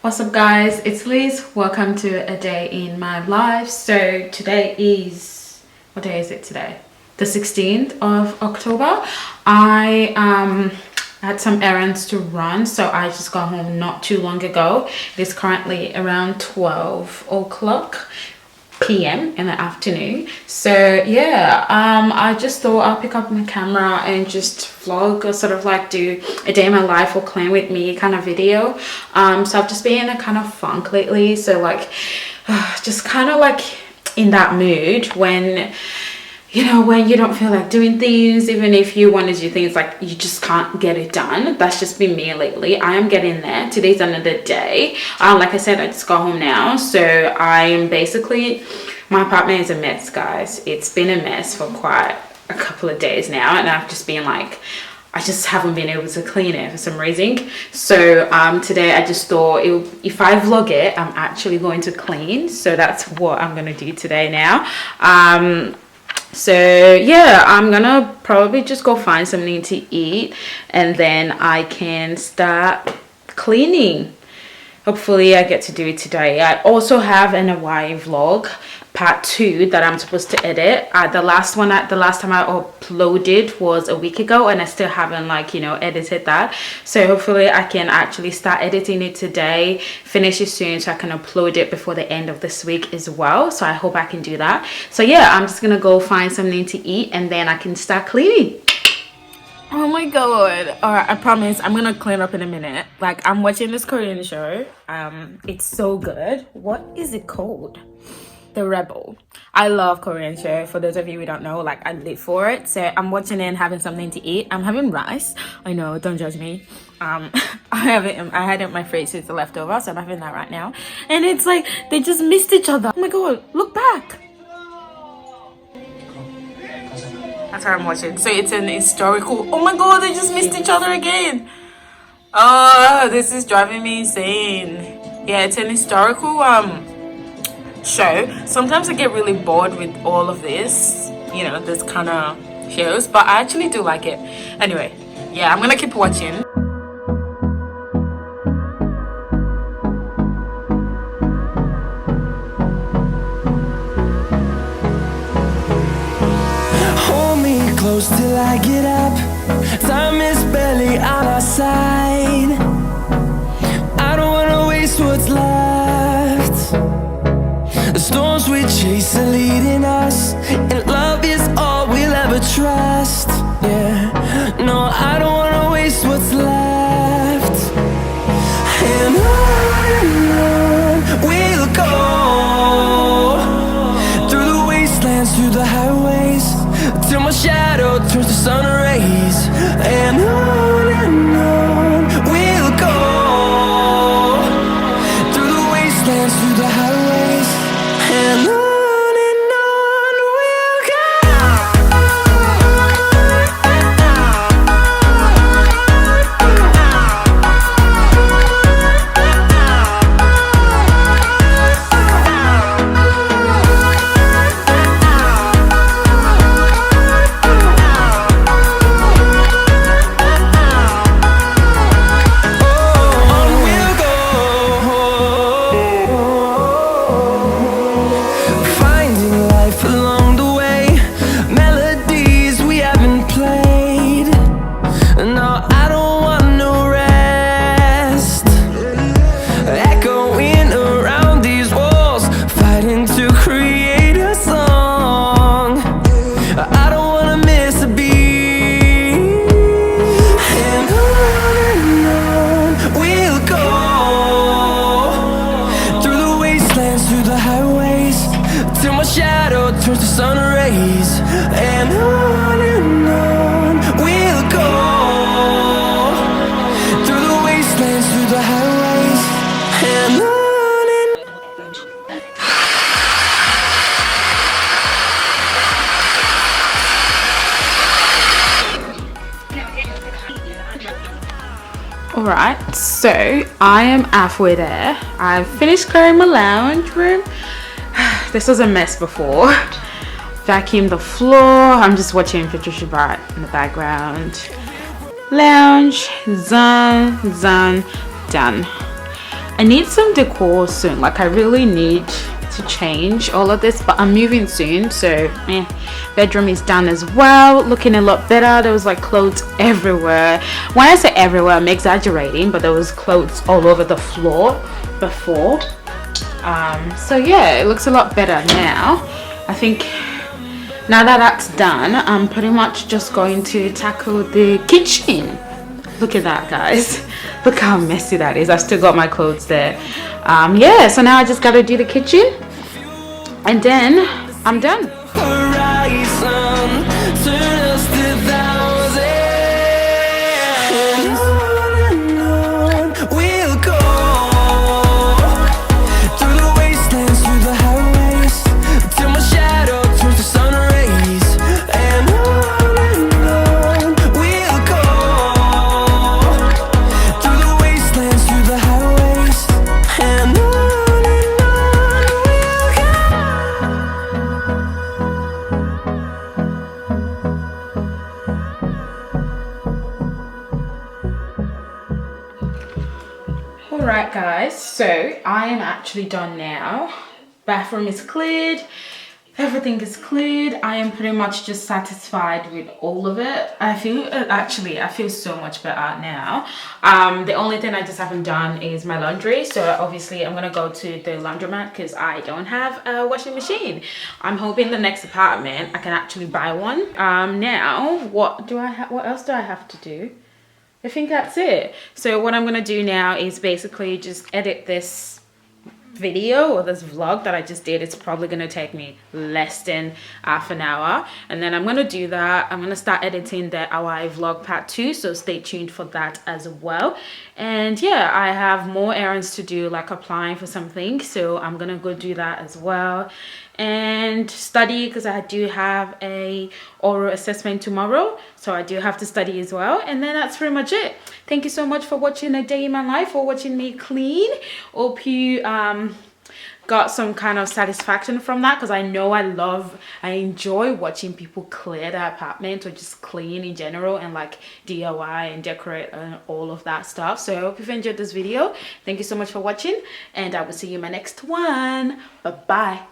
What's up guys, it's Liz. Welcome to a day in my life. So today is, what day is it today? The 16th of October. I had some errands to run, so I just got home not too long ago. It is currently around 12 o'clock p.m. in the afternoon. So yeah, I just thought I'll pick up my camera and just vlog, or sort of like do a day in my life or clean with me kind of video. So I've just been in a kind of funk lately, so like just kind of like in that mood when you know, when you don't feel like doing things, even if you want to do things, like you just can't get it done. That's just been me lately. I am getting there. Today's another day. Like I said, I just got home now, so I am basically, my apartment is a mess, guys. It's been a mess for quite a couple of days now, and I've just been like, I just haven't been able to clean it for some reason. So today I just thought if I vlog it, I'm actually going to clean. So that's what I'm going to do today now. So yeah, I'm gonna probably just go find something to eat and then I can start cleaning. Hopefully I get to do it today. I also have an Hawaii vlog part 2 that I'm supposed to edit. The last time I uploaded was a week ago, and I still haven't, like, you know, edited that. So hopefully I can actually start editing it today, finish it soon, so I can upload it before the end of this week as well. So I hope I can do that. So yeah, I'm just gonna go find something to eat and then I can start cleaning. Oh my god. Alright, I promise I'm gonna clean up in a minute. Like, I'm watching this Korean show. It's so good. What is it called? The Rebel. I love Korean show. For those of you who don't know, like, I live for it. So I'm watching it and having something to eat. I'm having rice. I know, don't judge me. I had it in my fridge, it's the leftover, so I'm having that right now. And it's like they just missed each other. Oh my god, look back. That's what I'm watching. So it's an historical. Oh my god, they just missed each other again. Oh, this is driving me insane. Yeah, it's an historical show. Sometimes I get really bored with all of this, you know, this kind of shows, but I actually do like it. Anyway, yeah, I'm gonna keep watching. Close till I get up. Time is barely on our side. I don't wanna waste what's left. The storms we chase are leading us, and love is all we'll ever trust. Yeah, no, I don't wanna waste what's left. And on we'll go, through the wastelands, through the highways, till my shadow turns to sun rays. And on we'll go, through the wastelands, through the highways, and on we'll go. Till my shadow turns to sun rays. And on we'll go, through the wastelands, through the highways, and on. Alright, so I am halfway there. I've finished clearing my lounge room. This was a mess before. Vacuumed the floor. I'm just watching Patricia Bart in the background. Lounge, done. I need some decor soon. Like I really need to change all of this, but I'm moving soon, so bedroom is done as well, looking a lot better. There was like clothes everywhere. When I say everywhere, I'm exaggerating, but there was clothes all over the floor before. So yeah, it looks a lot better now. I think now that that's done, I'm pretty much just going to tackle the kitchen. Look at that, guys. Look how messy that is. I've still got my clothes there. Yeah, so now I just gotta do the kitchen and then I'm done. Horizon, turn us to thousands. And on we'll go, through the wastelands, through the highways, till my shadow turns to sun rays. And on we'll go, through the wastelands, through the highways. And on we'll go. Alright guys, so I am actually done now. Bathroom is cleared, everything is cleared. I am pretty much just satisfied with all of it. I feel so much better now. The only thing I just haven't done is my laundry, so obviously I'm gonna go to the laundromat because I don't have a washing machine. I'm hoping the next apartment I can actually buy one. Now what else do I have to do? I think that's it. So what I'm gonna do now is basically just edit this video or this vlog that I just did. It's probably gonna take me less than half an hour, and then I'm gonna do that. I'm gonna start editing the Hawaii vlog part 2, so stay tuned for that as well. And yeah, I have more errands to do, like applying for something, so I'm gonna go do that as well, and study because I do have a oral assessment tomorrow, so I do have to study as well. And then that's pretty much it. Thank you so much for watching a day in my life, or watching me clean. Hope you got some kind of satisfaction from that, because I know I enjoy watching people clear their apartment or just clean in general, and like DIY and decorate and all of that stuff. So I hope you've enjoyed this video. Thank you so much for watching, and I will see you in my next one. Bye bye.